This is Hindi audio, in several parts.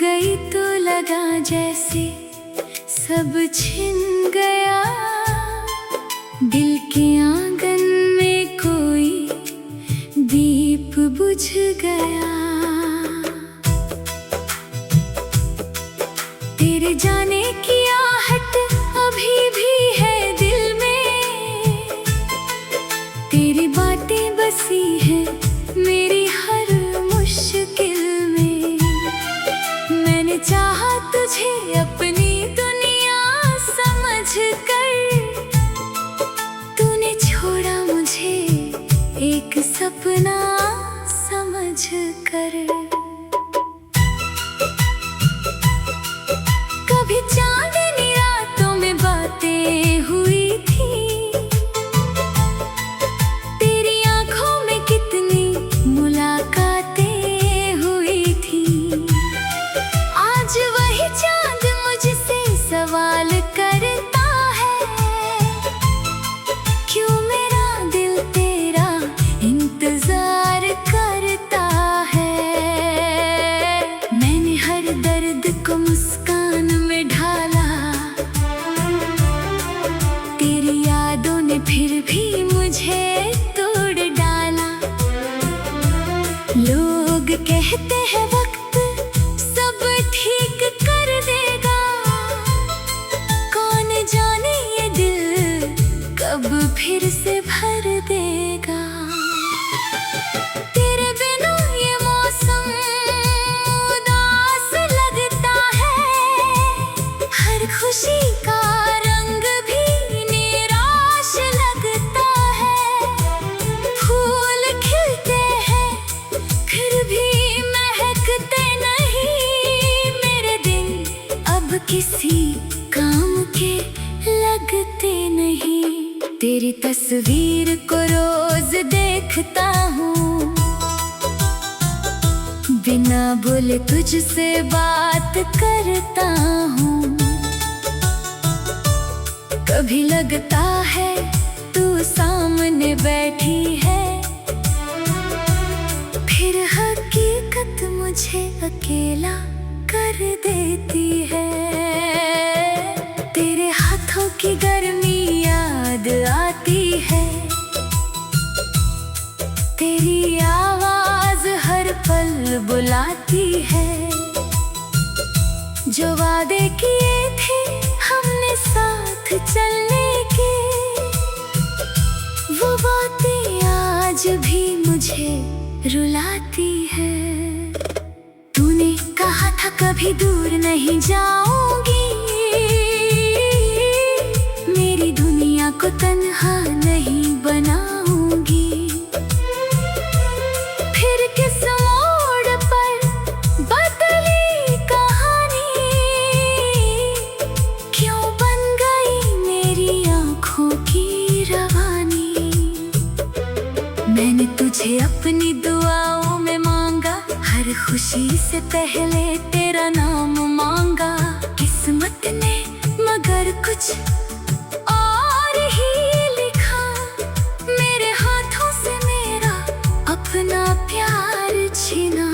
गई तो लगा जैसे सब छिन गया। दिल के आंगन में कोई दीप बुझ गया। तेरे जाने की आहट अभी भी है दिल में। तेरी बातें बसी हैं मेरी हर मुश्किल में। मैंने चाहा तुझे अपनी दुनिया समझ कर, तूने छोड़ा मुझे एक सपना समझ कर। कभी चांदनी रातों में बातें हुई थी, तेरी आंखों में कितनी मुलाकातें हुई थी। आज वही चांद मुझसे सवाल करता है, क्यों मेरा दिल तेरा इंतजार करता है। मैंने हर दर्द को मुस्कान में ढाला, तेरी यादों ने फिर भी मुझे तोड़ डाला। लोग कहते हैं वक्त सब ठीक कर देगा, कौन जाने ये दिल कब फिर से भर देगा। तेरे बिना ये मौसम उदास लगता है, हर खुशी का रंग भी निराश लगता है। फूल खिलते हैं फिर भी महकते नहीं, मेरे दिन अब किसी काम के लगते नहीं। तेरी तस्वीर को रोज देखता हूँ, बिना बोले तुझसे बात करता हूँ। कभी लगता है तू सामने बैठी है, फिर हकीकत मुझे अकेला कर देती है। तेरे हाथों की गर्मी याद आती है, तेरी आवाज हर पल बुलाती है। जो वादे किए थे हमने साथ चलने के, वो बातें आज भी मुझे रुलाती है। तूने कहा था कभी दूर नहीं जाऊंगी, मेरी दुनिया को तन्हा नहीं बनाऊंगी। फिर किस मोड़ पर बदली कहानी, क्यों बन गई मेरी आंखों की रवानी। मैंने तुझे अपनी दुआओं में मांगा, हर खुशी से पहले तेरा नाम मांगा। किस्मत ने मगर कुछ और ही लिखा, मेरे हाथों से मेरा अपना प्यार छीना।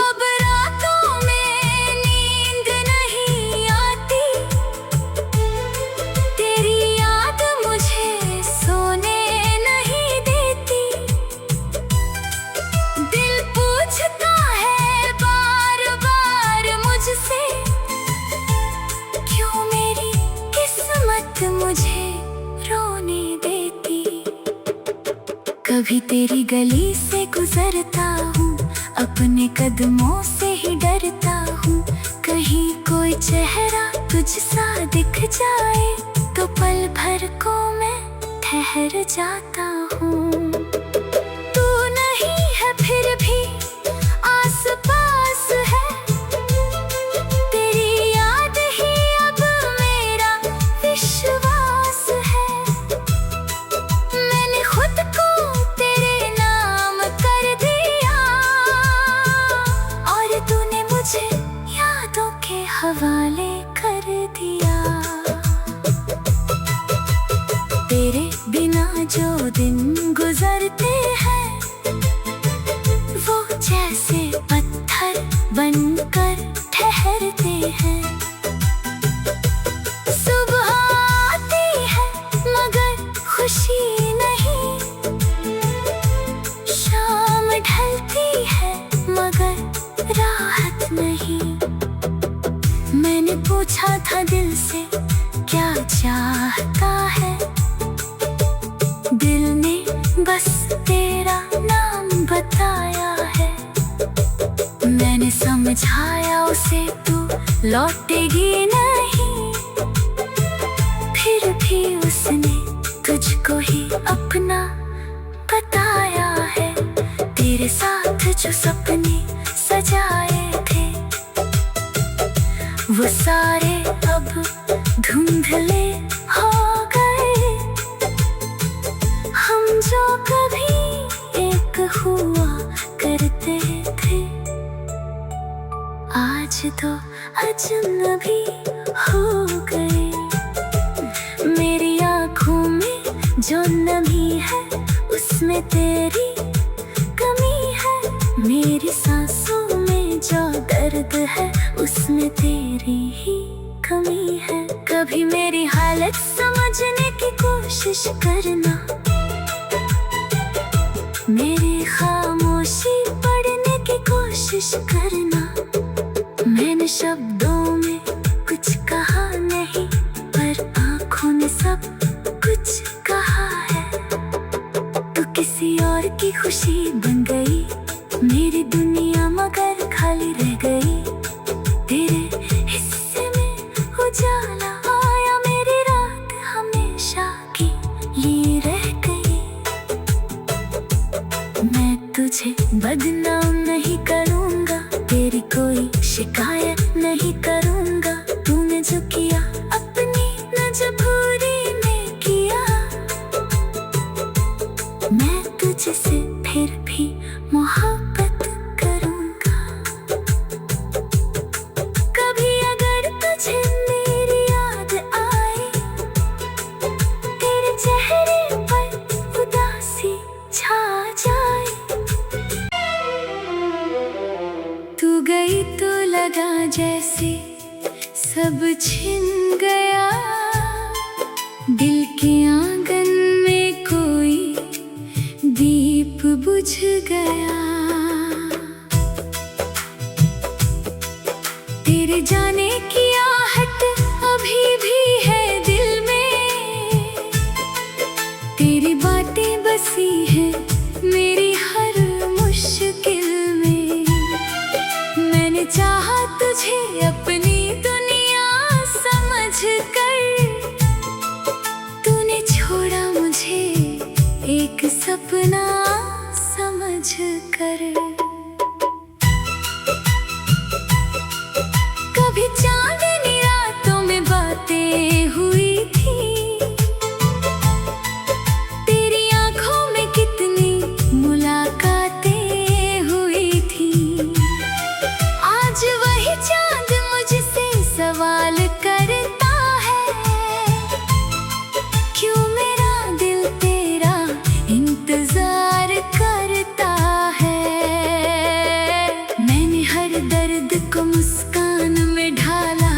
अब रातों में नींद नहीं आती, तेरी याद मुझे सोने नहीं देती। दिल पूछता है बार बार मुझसे, क्यों मेरी किस्मत मुझे रोने देती। कभी तेरी गली से गुजरता हूँ, अपने कदमों से ही डरता हूँ। कहीं कोई चेहरा तुझसा दिख जाए तो पल भर को मैं ठहर जाता हूँ। तू नहीं है फिर भी आस पास है, तेरी याद ही अब मेरा विश्वास है। मैंने खुद को तेरे नाम कर दिया, और तूने मुझे यादों के हवाले कर दिया। तेरे बिना जो दिन गुजरते हैं, वो जैसे पत्थर पूछा था दिल से क्या चाहता है, दिल ने बस तेरा नाम बताया है। मैंने समझाया उसे तू लौटेगी नहीं, फिर भी उसने तुझको ही अपना बताया है। तेरे साथ जो सपने सजाए थे वो सारे अब धुंधले हो गए। हम जो कभी एक हुआ करते थे आज तो अजनबी हो गए। मेरी आँखों में जो नमी है उसमें तेरी कमी है, मेरी सांसों में जो दर्द है उसमें तेरी ही कमी है। कभी मेरी हालत समझने की कोशिश करना, मेरी खामोशी पढ़ने की कोशिश करना। मैंने शब्दों में कुछ कहा नहीं पर आँखों ने सब कुछ कहा है। तू किसी और की खुशी बन गई, मेरी दुनिया मगर खाली रह गई। तेरे हिस्से में उजाला आया, मेरी रात हमेशा की लिए रह गई। मैं तुझे बदनाम नहीं करूँगा, तेरी कोई शिकायत नहीं करूँगा। तूने जो किया अपनी मजबूरी में किया, मैं तुझसे फिर भी मोहब्बत करूँगा। कभी अगर तुझे मेरी याद आए, तेरे चेहरे पर उदासी छा जाए। तू गई तो लगा जैसे सब छिन गया, दिल के आंगन में कोई दीप बुझ गया। तेरे जाने की आहट अभी भी है दिल में, तेरी बातें बसी है मेरी हर मुश्किल में। मैंने चाहा तुझे अपनी दुनिया समझ कर, तूने छोड़ा मुझे एक सपना समझ कर। कभी चांदनी रातों में बातें हुई थी, तेरी आंखों में कितनी मुलाकातें हुई थी। आज वही चांद मुझसे सवाल करता है, क्यों मेरा दिल तेरा इंतजार करता है। मैंने हर दर्द को मुस्कान में ढाला,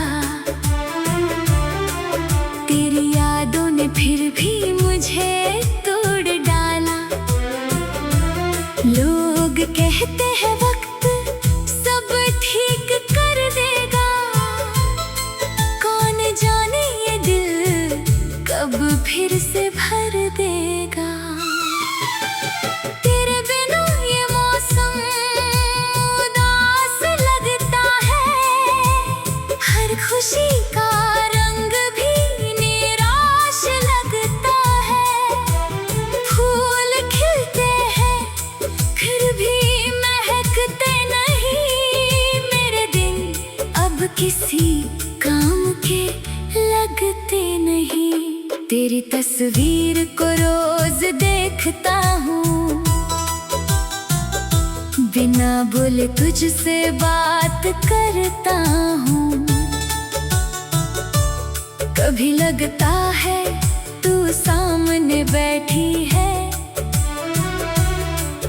तेरी यादों ने फिर भी मुझे तोड़ डाला। लोग कहते हैं वक्त सब ठीक कर देगा, कौन जाने ये दिल कब फिर से भर देगा। तेरे बिना ये मौसम उदास लगता है, हर खुशी का रंग भी निराश लगता है। फूल खिलते हैं फिर भी महकते नहीं, मेरे दिन अब किसी काम के लगते नहीं। तेरी तस्वीर को रोज देखता हूँ, बिना बोले तुझसे बात करता हूँ। कभी लगता है तू सामने बैठी है,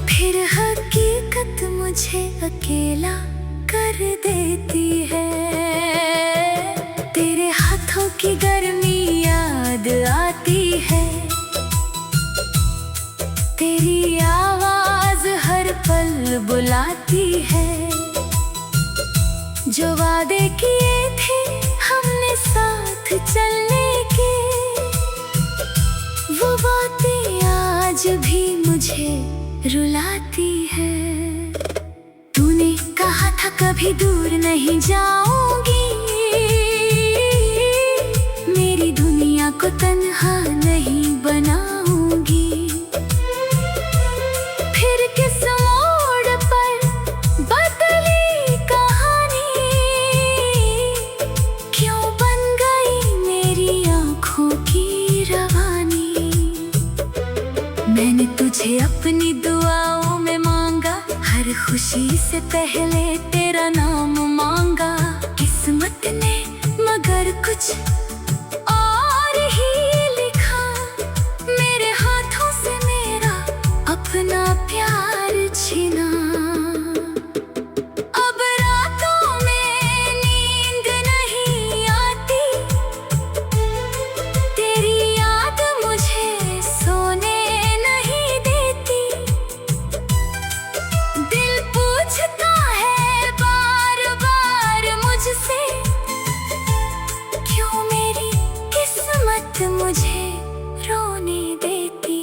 फिर हकीकत मुझे अकेला कर देती है। तेरे हाथों की गर्मी याद आती है, तेरी आवाज हर पल बुलाती है। जो वादे किए थे हम चलने के, वो बातें आज भी मुझे रुलाती है। तूने कहा था कभी दूर नहीं जाऊंगी, मेरी दुनिया को तन्हा नहीं बनाऊंगी। फिर किस मोड़ पर बदली कहानी, क्यों बन गई मेरी आंखों की रवानी। मैंने तुझे अपनी दुआओं में मांगा, हर खुशी से पहले तेरा नाम मांगा। किस्मत ने मगर कुछ और ही लिखा, मेरे हाथों से मेरा अपना प्यार छीना। अब रातों में नींद नहीं आती, तेरी याद मुझे सोने नहीं देती। दिल पूछता है बार बार मुझसे, क्यों मेरी किस्मत मुझे रोने देती।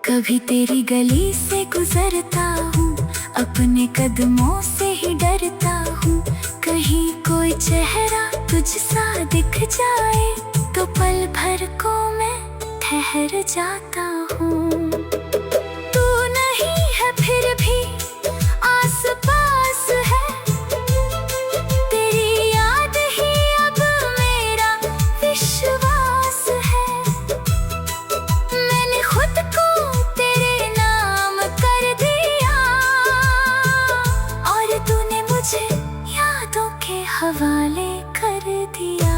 कभी तेरी गली से गुजरता हूँ, अपने कदमों से ही डरता हूँ। कहीं कोई चेहरा तुझसा दिख जाए, तो पल भर को मैं ठहर जाता हूँ। तू नहीं है फिर भी आस पास है, तेरी याद ही अब मेरा विश्वास है। मैंने खुद को तेरे नाम कर दिया, और तूने मुझे यादों के हवाले कर दिया।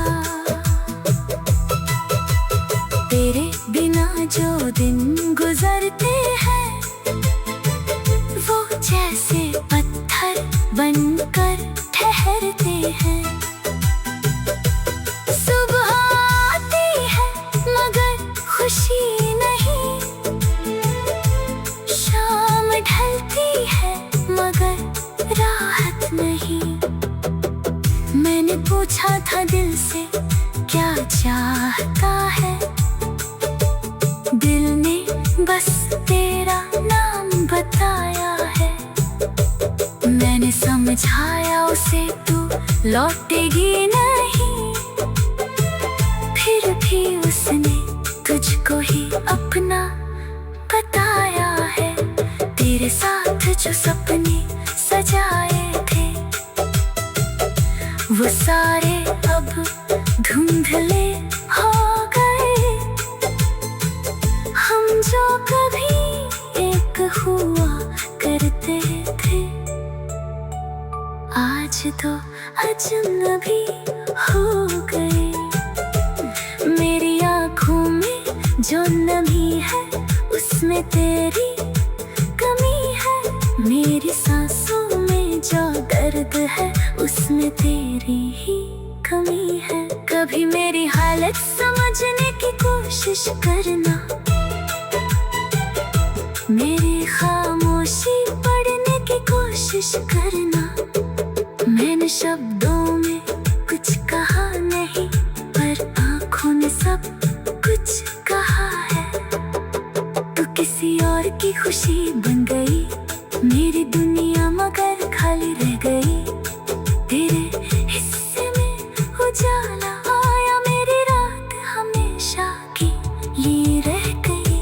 तेरे बिना जो दिन गुजरते हैं, वो जैसे पत्थर बनकर ठहरते हैं। सुबह आती है मगर खुशी नहीं, शाम ढलती है मगर राहत नहीं। मैंने पूछा था दिल से क्या चाहता है, दिल ने बस तेरा नाम बताया है। मैंने समझाया उसे तू लौटेगी नहीं, फिर भी उसने तुझको ही अपना बताया है। तेरे साथ जो सपने सजाए थे, वो सारे अब धुंधले हो गए। हम जो कभी एक हुआ करते थे, आज तो अजनबी हो गए। मेरी आँखों में जो नमी है, उसमें तेरी कमी है। मेरी सांसों में जो दर्द है, उसमें तेरी ही कमी है। कभी मेरी हालत समझने की कोशिश करना, मेरी खामोशी पढ़ने की कोशिश करना। मैंने शब्दों में कुछ कहा नहीं, पर आँखों ने सब कुछ कहा है। तू किसी और की खुशी बन गई, मेरी दुनिया मगर खाली रह गई। तेरे हिस्से में उजाला आया, मेरी रात हमेशा की लिए रह गई।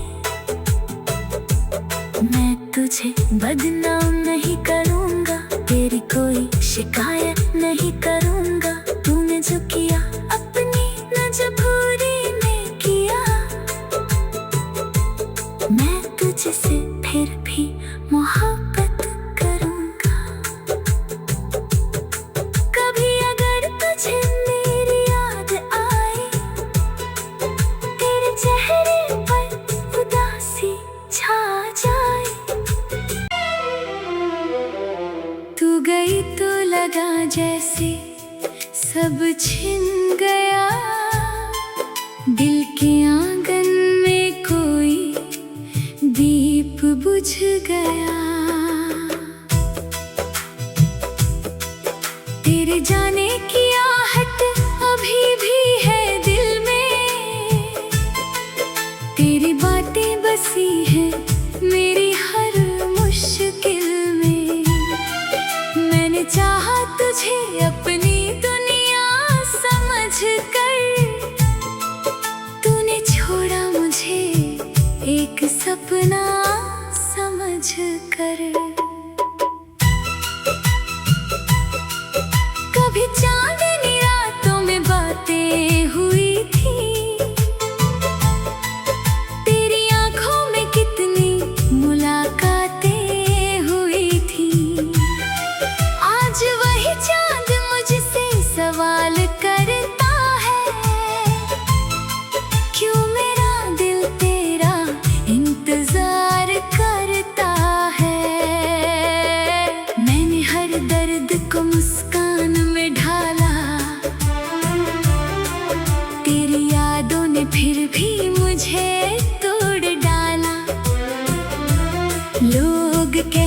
मैं तुझे बदनाम नहीं करूँगा, तेरी कोई शिकायत नहीं करूँगा। तूने जो किया अपनी मजबूरी में किया, मैं तुझसे फिर भी मोहब्बत करूँगा। कभी अगर तुझे मेरी याद आए, तेरे चेहरे पर उदासी छा जाए। तू गई तो लगा जैसे सब छिन गया, दिल के आंगन में कोई दीप बुझ गया। तेरे जाने की आहट अभी भी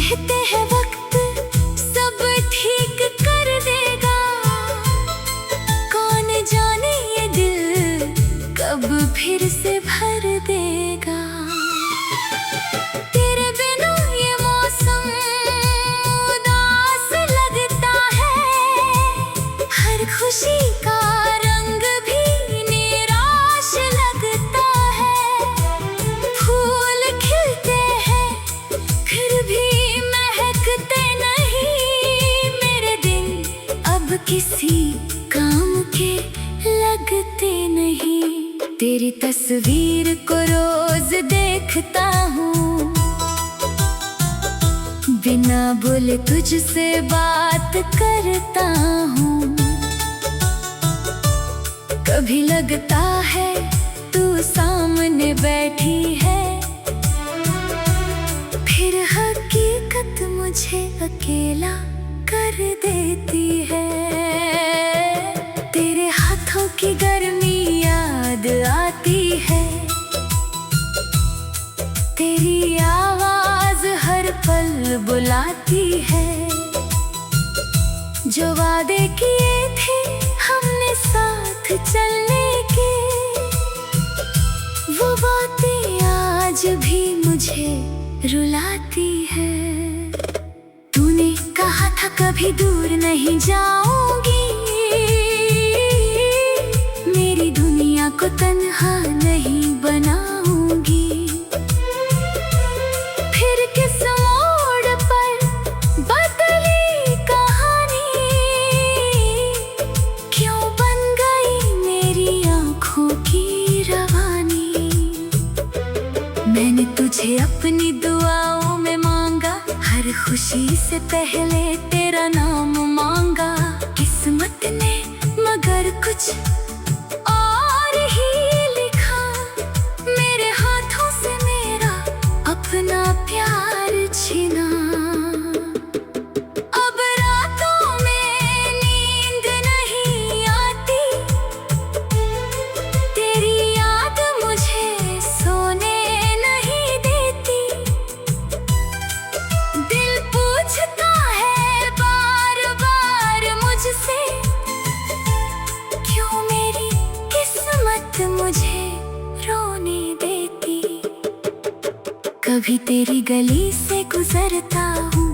कहते हैं वक्त सब ठीक कर देगा, कौन जाने ये दिल कब फिर से भर देगा। तेरे बिना ये मौसम उदास लगता है, हर खुशी का रंग भी निराश लगता है। फूल खिलते हैं फिर भी महकते नहीं, मेरे दिन अब किसी काम के लगते नहीं। तेरी तस्वीर को रोज देखता हूँ, बिना बोले तुझसे बात करता हूँ। कभी लगता है तू सामने बैठी है, फिर हकीकत मुझे अकेला कर देती है। तेरे हाथों की गर्मी याद आती है, तेरी आवाज हर पल बुलाती है। जो वादे किए थे हमने साथ चलने के, वो बातें आज भी मुझे रुलाती है। तूने कहा था कभी दूर नहीं जाऊंगी, मेरी दुनिया को तन्हा नहीं बनाऊंगी। फिर किस मोड़ पर बदली कहानी, क्यों बन गई मेरी आंखों की रवानी। मैंने तुझे अपनी दुआओं में मांगा, हर खुशी से पहले तेरा नाम मांगा। किस्मत ने मगर कुछ और ही लिखा, मेरे हाथों से मेरा अपना प्यार छीना। अब रातों में नींद नहीं आती, तेरी याद मुझे सोने नहीं देती। दिल पूछता है बार बार मुझसे, क्यों मेरी किस्मत मुझे रोने देती। कभी तेरी गली से गुजरता हूँ,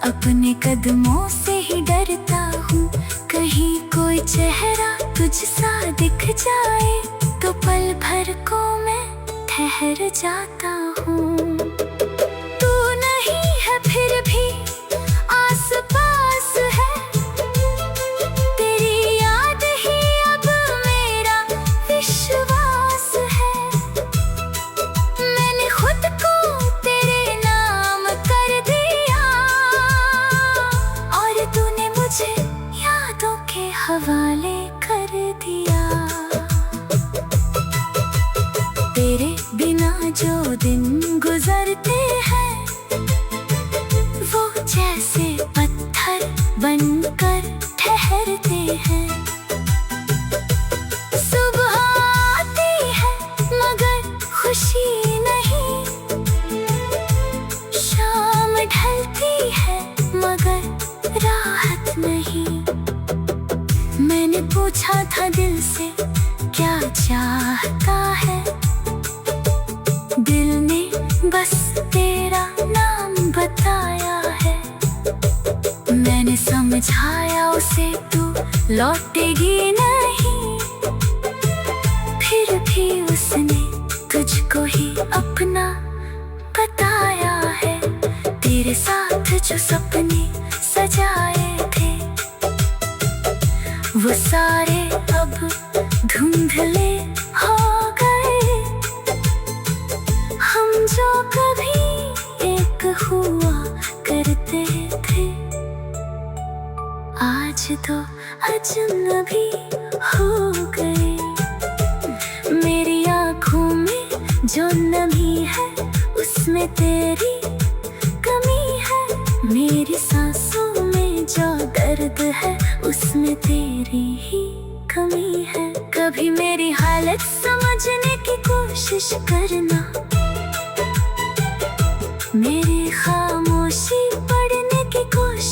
अपने कदमों से ही डरता हूँ। कहीं कोई चेहरा तुझसा दिख जाए, तो पल भर को मैं ठहर जाता हूँ। तू नहीं है फिर भी आस पास है, तेरी याद ही अब मेरा विश्वास है। मैंने खुद को तेरे नाम कर दिया, और तूने मुझे यादों के हवाले कर दिया। तेरे बिना जो दिन गुजरते हैं, वो जैसे पत्थर बनकर ठहरते हैं। सुबह आती है मगर खुशी नहीं, शाम ढलती है मगर राहत नहीं। मैंने पूछा था दिल से क्या चाहता है, दिल ने बस तेरा नाम बताया है। मैंने समझाया उसे तू लौटेगी नहीं, फिर भी उसने तुझको ही अपना बताया है। तेरे साथ जो सपने सजाए थे, वो सारे अब धुंधले हो गए। हम जो कभी एक हुआ करते थे, आज तो अजनबी हो गए। मेरी आँखों में जो नमी है, उसमें तेरी कमी है। मेरी सांसों में जो दर्द है, उसमें तेरी ही कमी है। कभी मेरी हालत समझने की कोशिश करना, मेरी खामोशी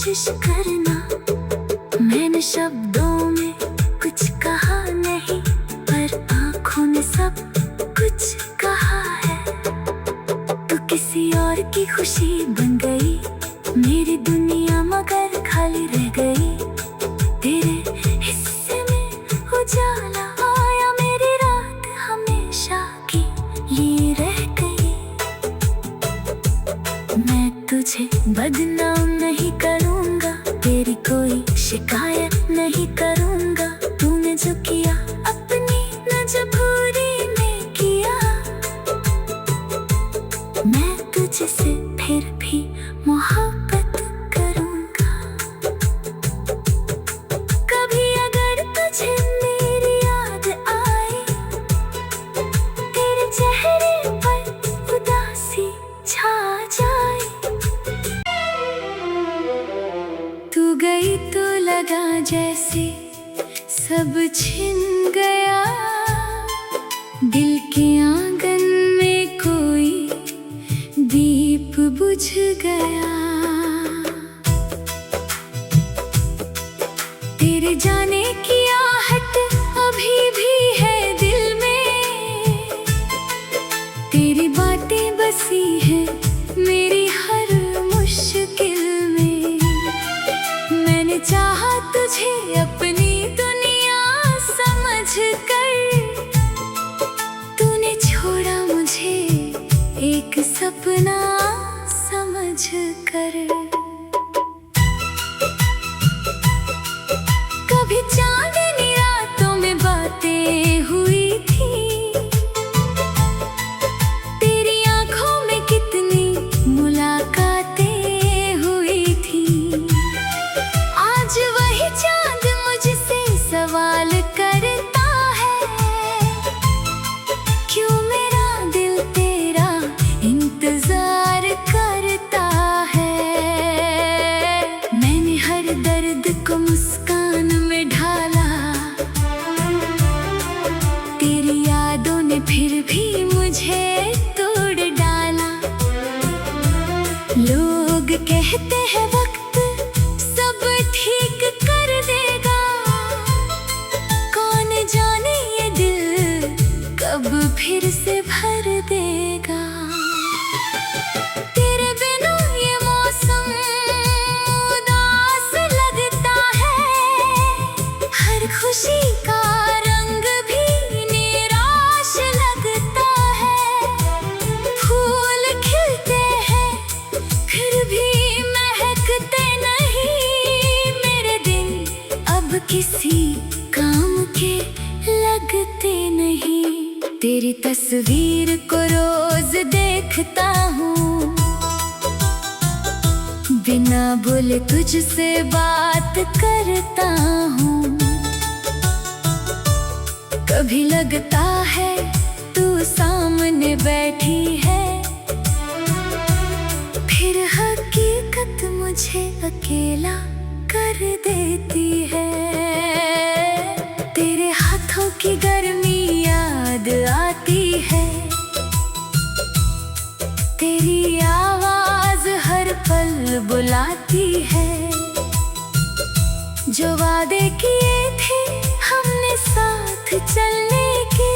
कोशिश करना। मैंने शब्दों में कुछ कहा नहीं, पर आँखों ने सब कुछ कहा है। तू किसी और की खुशी बन गई, मेरी दुनिया मगर खाली रह गई। तेरे हिस्से में उजाला आया, मेरी रात हमेशा की लिए रह गई। मैं तुझे बदनाम नहीं करूँगा, तेरी कोई शिकायत नहीं करूँगा। तूने जो किया अपनी मजबूरी में किया, मैं तुझसे फिर भी मोहब्बत करूँगा। कभी अगर तुझे मेरी याद आए, तेरे चेहरे पर उदासी छा जाए। तू गई तो लगा जैसे सब छिन गया, दिल के आंगन में कोई दीप बुझ गया। तेरे जाने की आहट अभी भी है दिल में, तेरी बातें बसी है मेरी हर मुश्किल में। मैंने चाहा तुझे अपनी दुनिया समझ कर, तूने छोड़ा मुझे एक सपना समझ कर। कभी चांदनी रातों में बातें हुई थी, तेरी आंखों में कितनी मुलाकातें हुई थी। आज वही चांद मुझसे सवाल करता है, क्यों मेरा दिल तेरा इंतजार करता है। मैंने हर दर्द को मुस्कान में ढाला, तेरी यादों ने फिर भी मुझे तोड़ डाला। लोग कहते हैं वक्त सब ठीक कर देगा, कौन जाने ये दिल कब फिर से भर देगा। तेरे बिना ये मौसम उदास लगता है, हर खुशी का रंग भी निराश लगता है। फूल खिलते हैं फिर भी महकते नहीं, मेरे दिन अब किसी काम के लगते नहीं। तेरी तस्वीर को रोज देखता हूँ, बिना बोले तुझसे बात करता हूँ। कभी लगता है तू सामने बैठी है, फिर हकीकत मुझे अकेला कर देती है। तेरे हाथों की गर्मी याद आती है, तेरी आवाज हर पल बुलाती है। जो वादे किए थे हमने साथ चलने के,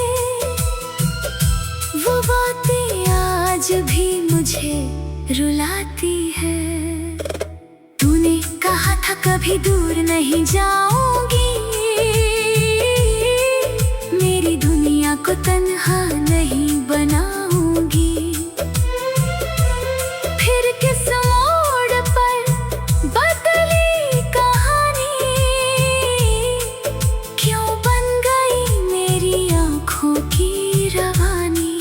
वो बातें आज भी मुझे रुलाती है। तूने कहा था कभी दूर नहीं जाऊंगी, मेरी दुनिया को तन्हा नहीं बनाऊंगी। फिर किस मोड़ पर बदली कहानी, क्यों बन गई मेरी आंखों की रवानी।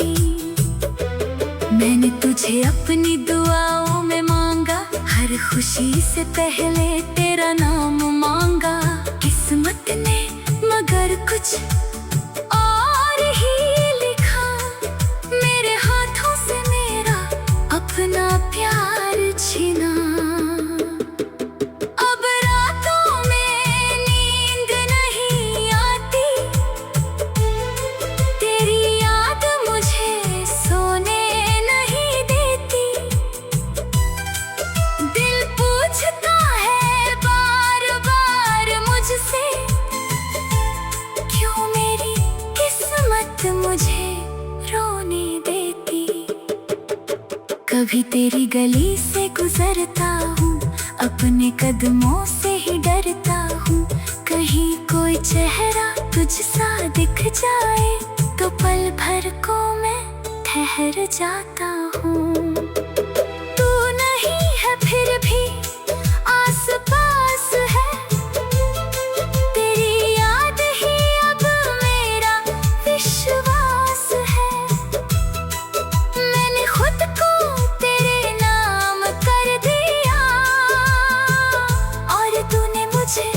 मैंने तुझे अपनी दुआओं में मांगा, हर खुशी से पहले तेरा नाम मांगा। किस्मत ने मगर कुछ और ही लिखा, मेरे हाथों से मेरा अपना प्यार छीना। अब रातों में नींद नहीं आती, तेरी याद मुझे सोने नहीं देती। दिल पूछता है कभी तेरी गली से गुजरता हूँ, अपने कदमों से ही डरता हूँ। कहीं कोई चेहरा तुझसा दिख जाए तो पल भर को मैं ठहर जाता हूँ। तू नहीं है फिर भी आस पास है, तेरी याद ही अब मेरा विश्वास है। मैंने खुद को तेरे नाम कर दिया और तूने मुझे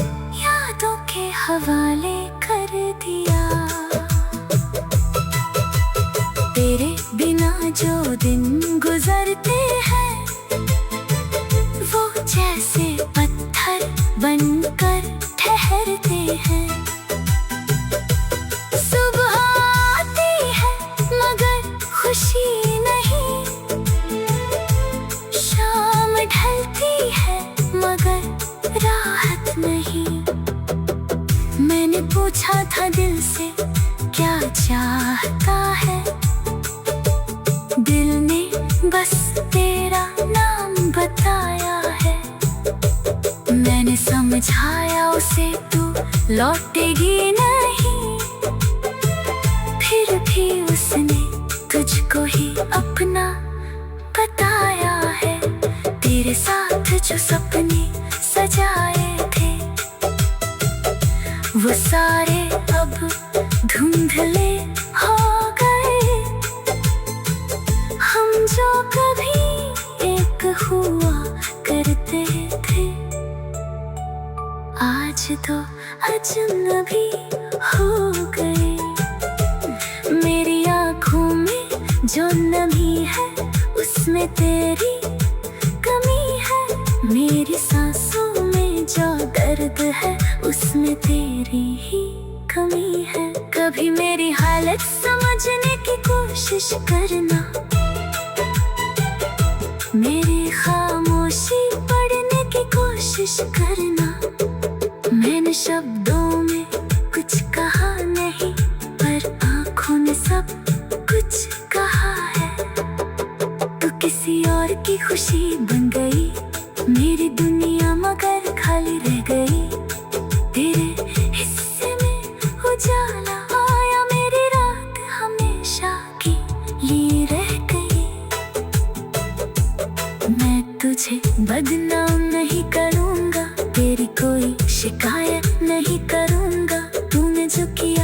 यादों के हवाले कर दिया। तेरे बिना जो दिन गुजरते हैं वो जैसे पत्थर बनकर ठहरते हैं। सुबह आती है मगर खुशी नहीं, शाम ढलती है मगर राहत नहीं। मैंने पूछा था दिल से क्या चाहता है, दिल ने बस तेरा नाम बताया है। मैंने समझाया उसे तू लौटेगी नहीं, फिर भी उसने तुझको ही अपना बताया है। तेरे साथ जो सपने सजाए थे वो सारे अब धुंधले हो गए। हम जो कभी एक हुआ करते थे आज तो अजनबी हो गए। मेरी आँखों में जो नमी है उसमें तेरी कमी है, मेरी सांसों में जो दर्द है उसमें तेरी ही कमी है। कभी मेरी हालत समझने की कोशिश करना, मेरी खामोशी पढ़ने की कोशिश करना। मैंने शब्दों में कुछ कहा नहीं पर आँखों ने सब कुछ कहा है। तू किसी और की खुशी बन गई, मेरी दुनिया मगर खाली रह गई। तेरे हिस्से में उजाला आया, मेरी रात हमेशा की लिए रह गई। मैं तुझे बदनाम नहीं करूँगा, तेरी कोई शिकायत नहीं करूँगा। तूने जो किया